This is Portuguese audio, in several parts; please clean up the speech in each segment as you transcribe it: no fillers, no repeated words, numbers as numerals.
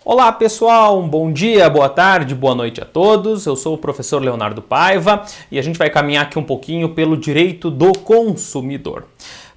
Olá pessoal, um bom dia, boa tarde, boa noite a todos. Eu sou o professor Leonardo Paiva e a gente vai caminhar aqui um pouquinho pelo direito do consumidor.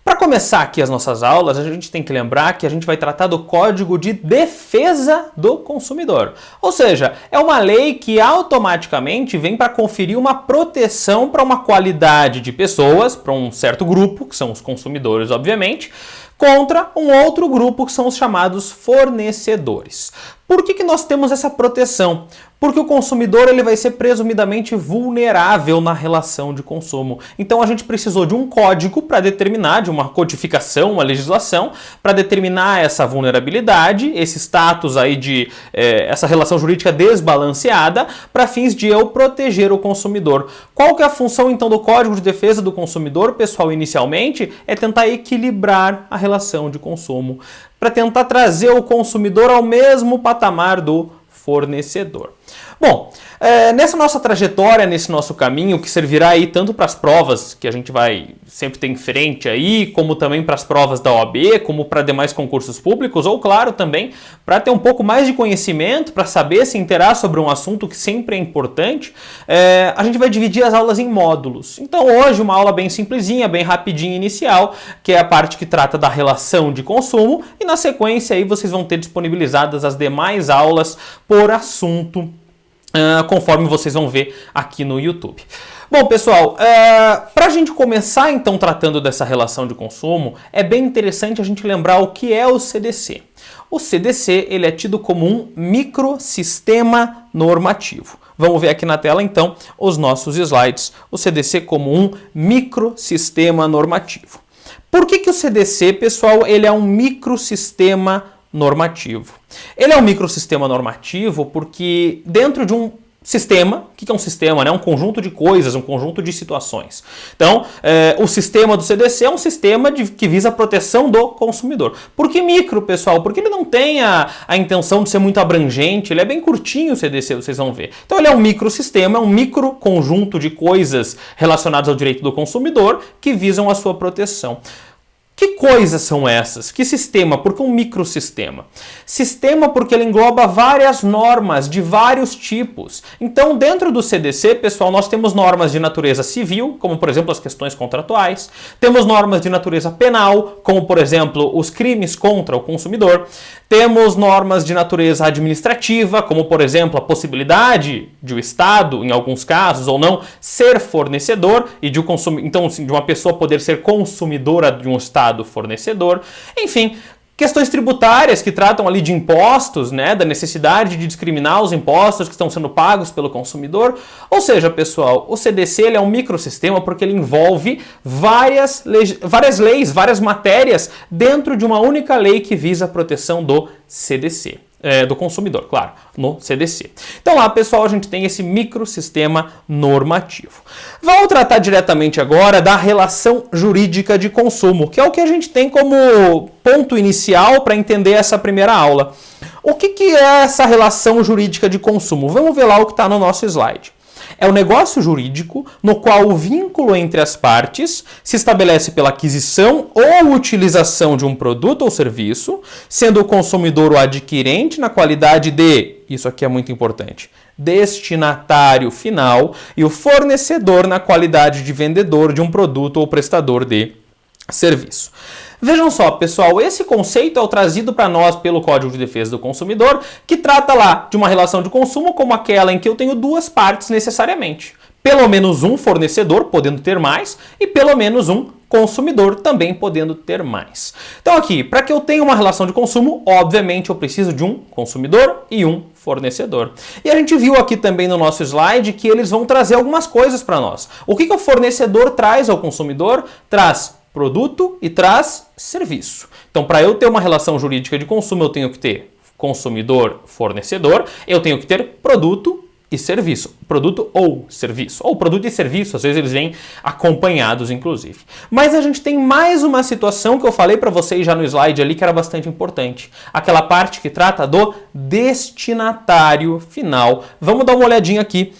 Para começar aqui as nossas aulas, a gente tem que lembrar que a gente vai tratar do Código de Defesa do Consumidor. Ou seja, é uma lei que automaticamente vem para conferir uma proteção para uma qualidade de pessoas, para um certo grupo, que são os consumidores, obviamente, contra um outro grupo que são os chamados fornecedores. Por que nós temos essa proteção? Porque o consumidor ele vai ser presumidamente vulnerável na relação de consumo. Então a gente precisou de um código para determinar, de uma codificação, uma legislação, para determinar essa vulnerabilidade, esse status aí de essa relação jurídica desbalanceada, para fins de eu proteger o consumidor. Qual que é a função então do Código de Defesa do Consumidor, pessoal, inicialmente? É tentar equilibrar a relação de consumo, para tentar trazer o consumidor ao mesmo patamar do fornecedor. Bom, nessa nossa trajetória, nesse nosso caminho, que servirá aí tanto para as provas que a gente vai sempre ter em frente aí, como também para as provas da OAB, como para demais concursos públicos, ou claro também para ter um pouco mais de conhecimento, para saber se inteirar sobre um assunto que sempre é importante, a gente vai dividir as aulas em módulos. Então hoje uma aula bem simplesinha, bem rapidinha inicial, que é a parte que trata da relação de consumo, e na sequência aí vocês vão ter disponibilizadas as demais aulas por assunto, conforme vocês vão ver aqui no YouTube. Bom, pessoal, para a gente começar então tratando dessa relação de consumo, é bem interessante a gente lembrar o que é o CDC. O CDC ele é tido como um microsistema normativo. Vamos ver aqui na tela então os nossos slides. O CDC como um microsistema normativo. Por que o CDC, pessoal, ele é um microsistema normativo? Ele é um microsistema normativo porque dentro de um sistema, o que é um sistema? É um conjunto de coisas, um conjunto de situações. Então, o sistema do CDC é um sistema que visa a proteção do consumidor. Por que micro, pessoal? Porque ele não tem a intenção de ser muito abrangente, ele é bem curtinho o CDC, vocês vão ver. Então, ele é um microsistema, é um micro conjunto de coisas relacionadas ao direito do consumidor que visam a sua proteção. Que coisas são essas? Que sistema? Por que um microsistema? Sistema porque ele engloba várias normas de vários tipos. Então, dentro do CDC, pessoal, nós temos normas de natureza civil, como, por exemplo, as questões contratuais. Temos normas de natureza penal, como, por exemplo, os crimes contra o consumidor. Temos normas de natureza administrativa, como, por exemplo, a possibilidade de o Estado, em alguns casos, ou não, ser fornecedor e de então, de uma pessoa poder ser consumidora de um Estado fornecedor. Enfim, questões tributárias que tratam ali de impostos, né, da necessidade de discriminar os impostos que estão sendo pagos pelo consumidor. Ou seja, pessoal, o CDC ele é um microsistema porque ele envolve várias leis, várias matérias dentro de uma única lei que visa a proteção do CDC. Do consumidor, claro, no CDC. Então lá, pessoal, a gente tem esse microsistema normativo. Vamos tratar diretamente agora da relação jurídica de consumo, que é o que a gente tem como ponto inicial para entender essa primeira aula. O que é essa relação jurídica de consumo? Vamos ver lá o que está no nosso slide. É um negócio jurídico no qual o vínculo entre as partes se estabelece pela aquisição ou utilização de um produto ou serviço, sendo o consumidor o adquirente na qualidade de, isso aqui é muito importante, destinatário final e o fornecedor na qualidade de vendedor de um produto ou prestador de serviço. Vejam só, pessoal, esse conceito é o trazido para nós pelo Código de Defesa do Consumidor, que trata lá de uma relação de consumo como aquela em que eu tenho duas partes necessariamente. Pelo menos um fornecedor podendo ter mais e pelo menos um consumidor também podendo ter mais. Então aqui, para que eu tenha uma relação de consumo, obviamente eu preciso de um consumidor e um fornecedor. E a gente viu aqui também no nosso slide que eles vão trazer algumas coisas para nós. O que o fornecedor traz ao consumidor? Traz produto e traz serviço. Então, para eu ter uma relação jurídica de consumo, eu tenho que ter consumidor-fornecedor, eu tenho que ter produto e serviço. Produto ou serviço. Ou produto e serviço, às vezes eles vêm acompanhados, inclusive. Mas a gente tem mais uma situação que eu falei para vocês já no slide ali, que era bastante importante. Aquela parte que trata do destinatário final. Vamos dar uma olhadinha aqui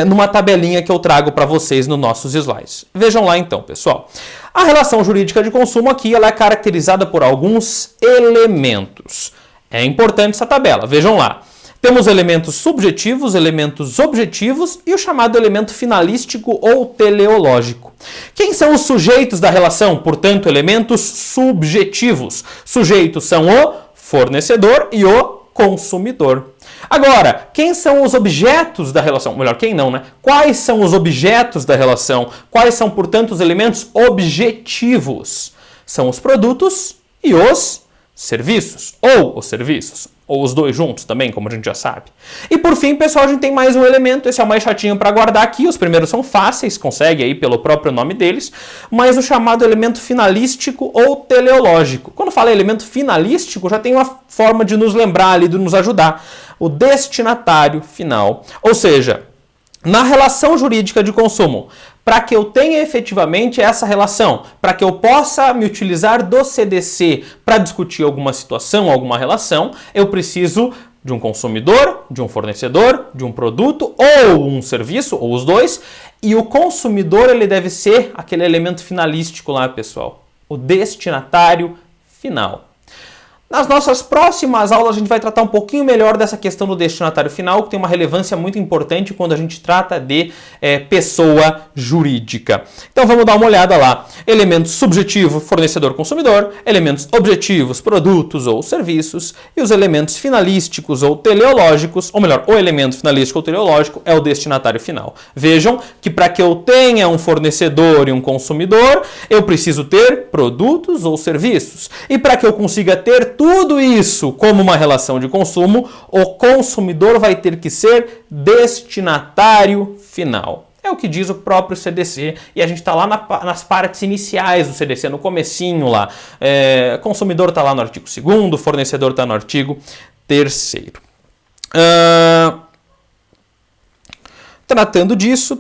numa tabelinha que eu trago para vocês nos nossos slides. Vejam lá então, pessoal. A relação jurídica de consumo aqui ela é caracterizada por alguns elementos. É importante essa tabela, vejam lá. Temos elementos subjetivos, elementos objetivos e o chamado elemento finalístico ou teleológico. Quem são os sujeitos da relação? Portanto, elementos subjetivos. Sujeitos são o fornecedor e o consumidor. Agora, quem são os objetos da relação? Melhor, quem não, né? Quais são os objetos da relação? Quais são, portanto, os elementos objetivos? São os produtos e os serviços, ou os dois juntos também, como a gente já sabe. E por fim, pessoal, a gente tem mais um elemento, esse é o mais chatinho para guardar aqui, os primeiros são fáceis, consegue aí pelo próprio nome deles, mas o chamado elemento finalístico ou teleológico. Quando fala elemento finalístico, já tem uma forma de nos lembrar ali, de nos ajudar. O destinatário final, ou seja, na relação jurídica de consumo, para que eu tenha efetivamente essa relação, para que eu possa me utilizar do CDC para discutir alguma situação, alguma relação, eu preciso de um consumidor, de um fornecedor, de um produto ou um serviço, ou os dois, e o consumidor ele deve ser aquele elemento finalístico lá, pessoal, o destinatário final. Nas nossas próximas aulas a gente vai tratar um pouquinho melhor dessa questão do destinatário final, que tem uma relevância muito importante quando a gente trata de pessoa jurídica. Então vamos dar uma olhada lá. Elementos subjetivos, fornecedor-consumidor, elementos objetivos, produtos ou serviços, e os elementos finalísticos ou teleológicos, ou melhor, o elemento finalístico ou teleológico é o destinatário final. Vejam que para que eu tenha um fornecedor e um consumidor, eu preciso ter produtos ou serviços. E para que eu consiga ter tudo isso como uma relação de consumo, o consumidor vai ter que ser destinatário final. É o que diz o próprio CDC e a gente está lá nas partes iniciais do CDC, no comecinho lá. Consumidor está lá no artigo 2º, fornecedor está no artigo 3º. Tratando disso,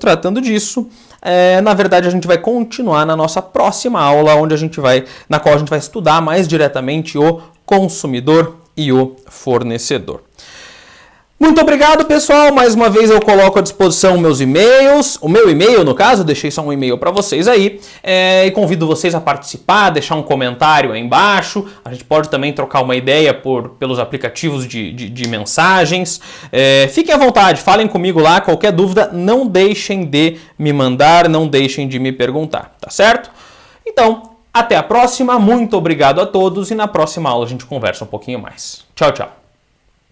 na verdade a gente vai continuar na nossa próxima aula, na qual a gente vai estudar mais diretamente o consumidor e o fornecedor. Muito obrigado, pessoal. Mais uma vez eu coloco à disposição meus e-mails. O meu e-mail, no caso, eu deixei só um e-mail para vocês aí. E convido vocês a participar, deixar um comentário aí embaixo. A gente pode também trocar uma ideia pelos aplicativos de mensagens. Fiquem à vontade, falem comigo lá. Qualquer dúvida, não deixem de me mandar, não deixem de me perguntar, tá certo? Então, até a próxima. Muito obrigado a todos e na próxima aula a gente conversa um pouquinho mais. Tchau, tchau.